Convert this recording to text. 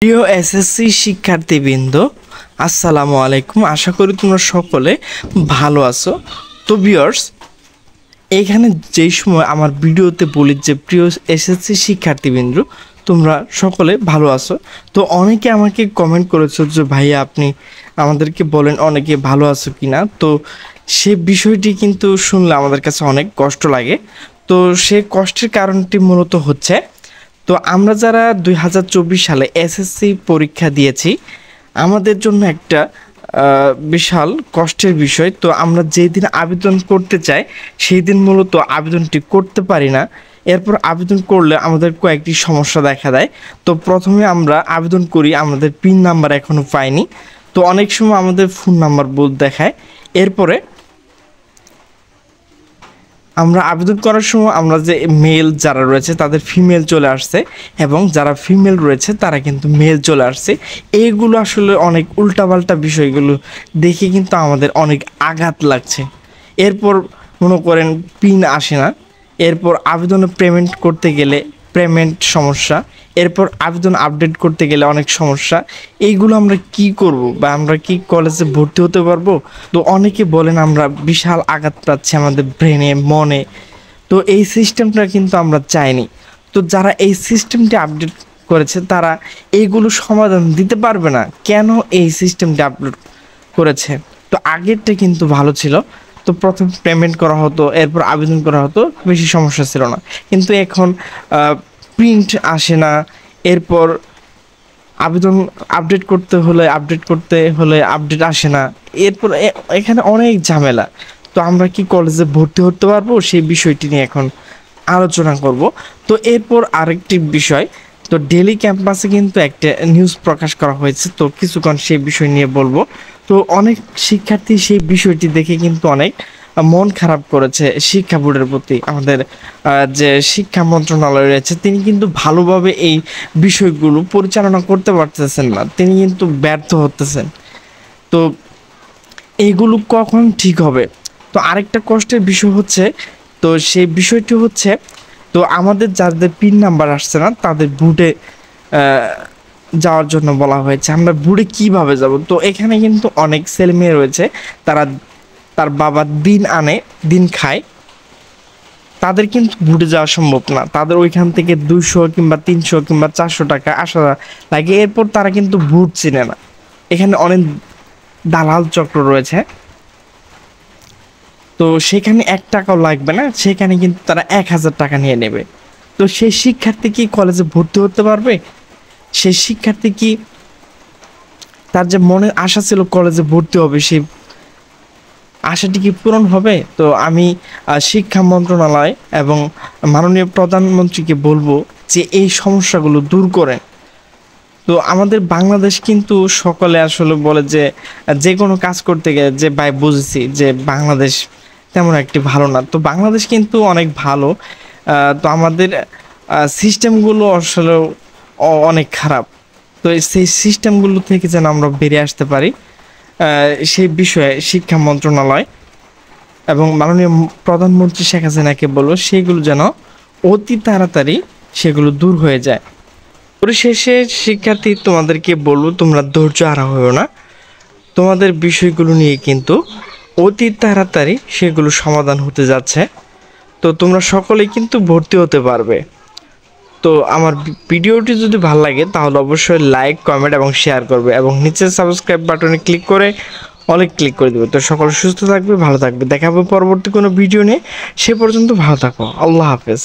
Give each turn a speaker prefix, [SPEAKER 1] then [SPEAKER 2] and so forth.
[SPEAKER 1] প্রিয় এসএসসি শিক্ষার্থীবৃন্দ, আসসালামু আলাইকুম। আশা করি তোমরা সকলে ভালো আছো। তো ভিউয়ার্স, এইখানে যেই সময় আমার ভিডিওতে বলি যে প্রিয় এসএসসি শিক্ষার্থীবৃন্দ, তোমরা সকলে ভালো আছো। তো অনেকে আমাকে কমেন্ট করেছো যে ভাইয়া আপনি আমাদেরকে বলেন অনেকে ভালো আছো কি না। তো সে বিষয়টি কিন্তু শুনলে আমাদের কাছে অনেক কষ্ট লাগে। তো সে কষ্টের কারণটি মূলত হচ্ছে, তো আমরা যারা 2024 সালে এসএসসি পরীক্ষা দিয়েছি, আমাদের জন্য একটা বিশাল কষ্টের বিষয়। তো আমরা যেই দিন আবেদন করতে চাই সেই দিন মূলত আবেদনটি করতে পারি না। এরপর আবেদন করলে আমাদের কয়েকটি সমস্যা দেখা দেয়। তো প্রথমে আমরা আবেদন করি, আমাদের পিন নাম্বার এখনও পাইনি। তো অনেক সময় আমাদের ফোন নাম্বার ভুল দেখায়। এরপরে আমরা আবেদন করার সময় আমরা যে মেল যারা রয়েছে তাদের ফিমেল চলে আসছে, এবং যারা ফিমেল রয়েছে তারা কিন্তু মেল চলে আসছে। এইগুলো আসলে অনেক উল্টাপাল্টা বিষয়গুলো দেখে কিন্তু আমাদের অনেক আঘাত লাগছে। এরপর মনে করেন পিন আসে না, এরপর আবেদনে পেমেন্ট করতে গেলে পেমেন্ট সমস্যা, এরপর আবেদন আপডেট করতে গেলে অনেক সমস্যা। এইগুলো আমরা কি করব, বা আমরা কি কলেজে ভর্তি হতে পারবো? তো অনেকে বলেন আমরা বিশাল আঘাত পাচ্ছি আমাদের ব্রেনে, মনে। তো এই সিস্টেমটা কিন্তু আমরা চাইনি। তো যারা এই সিস্টেমটি আপডেট করেছে তারা এইগুলো সমাধান দিতে পারবে না কেন এই সিস্টেমটি আপলোড করেছে। তো আগেরটা কিন্তু ভালো ছিল। তো প্রথম পেমেন্ট করা হতো, এরপর আবেদন করা হতো, বেশি সমস্যা ছিল না। কিন্তু এখন প্রিন্ট আসে না, এরপর আবেদন আপডেট করতে হলে আপডেট আসে না, এরপর এখানে অনেক ঝামেলা। তো আমরা কি কলেজে ভর্তি হতে পারবো সেই বিষয়টি নিয়ে এখন আলোচনা করব। তো এরপর আরেকটি বিষয়, তো ডেলি ক্যাম্পাসে কিন্তু একটা নিউজ প্রকাশ করা হয়েছে, তো কিছুক্ষণ সেই বিষয় নিয়ে বলবো। তো অনেক শিক্ষার্থী সেই বিষয়টি দেখে কিন্তু অনেক মন খারাপ করেছে শিক্ষা বোর্ডের প্রতি। আমাদের যে শিক্ষা মন্ত্রণালয় রয়েছে তিনি কিন্তু ভালোভাবে এই বিষয়গুলো পরিচালনা করতে পারতেছেন না, তিনি কিন্তু ব্যর্থ হতেছেন। তো এইগুলো কখন ঠিক হবে? তো আরেকটা কষ্টের বিষয় হচ্ছে, তো সেই বিষয়টি হচ্ছে, তো আমাদের যাদের পিন নাম্বার আসছে না তাদের বুটে যাওয়ার জন্য বলা হয়েছে। আমরা বুটে কিভাবে যাব? তো এখানে কিন্তু অনেক ছেলে মেয়ে রয়েছে, তারা তার বাবা দিন আনে দিন খায়, তাদের কিন্তু বুটে যাওয়া সম্ভব না। তাদের ওইখান থেকে 200 কিংবা 300 কিংবা 400 টাকা আসা লাগে। এরপর তারা কিন্তু বুট চিনে না। এখানে অনেক দালাল চক্র রয়েছে। তো সেখানে 1 টাকাও লাগবে না, সেখানে কিন্তু তারা 1000 টাকা নিয়ে নেবে। তো সেই শিক্ষার্থী কি কলেজে ভর্তি হতে পারবে? সেই শিক্ষার্থী কি তার যে মনের আশা ছিল কলেজে ভর্তি হবে, সেই আশাটি কি পূরণ হবে? তো আমি শিক্ষা মন্ত্রণালয় এবং মাননীয় প্রধানমন্ত্রীকে বলবো যে এই সমস্যাগুলো দূর করেন। তো আমাদের বাংলাদেশ কিন্তু সকলে আসলে বলে যে যে কোনো কাজ করতে গেলে যে ভাই বুঝেছি যে বাংলাদেশ তেমন একটি ভালো না। তো বাংলাদেশ কিন্তু অনেক ভালো। তো আমাদের সিস্টেমগুলো আসলে অনেক খারাপ। তো সেই সিস্টেমগুলো থেকে যেন আমরা বেরিয়ে আসতে পারি, সেই বিষয়ে শিক্ষা মন্ত্রণালয় এবং মাননীয় প্রধানমন্ত্রী শেখ হাসিনাকে বলবো সেইগুলো যেন অতি তাড়াতাড়ি সেগুলো দূর হয়ে যায়। পরিশেষে শিক্ষার্থী তোমাদেরকে বলবো, তোমরা ধৈর্য হারা হও না। তোমাদের বিষয়গুলো নিয়ে কিন্তু অতি তাড়াতাড়ি সেগুলো সমাধান হতে যাচ্ছে। তো তোমরা সকলেই কিন্তু ভর্তি হতে পারবে। তো আমার ভিডিওটি যদি ভালো লাগে তাহলে অবশ্যই লাইক, কমেন্ট এবং শেয়ার করবে, এবং নিচে সাবস্ক্রাইব বাটনে ক্লিক করে অনেক ক্লিক করে দেবে। তো সকলে সুস্থ থাকবে, ভালো থাকবে। দেখা হবে পরবর্তী কোনো ভিডিও নিয়ে। সে পর্যন্ত ভালো থাকো। আল্লাহ হাফেজ।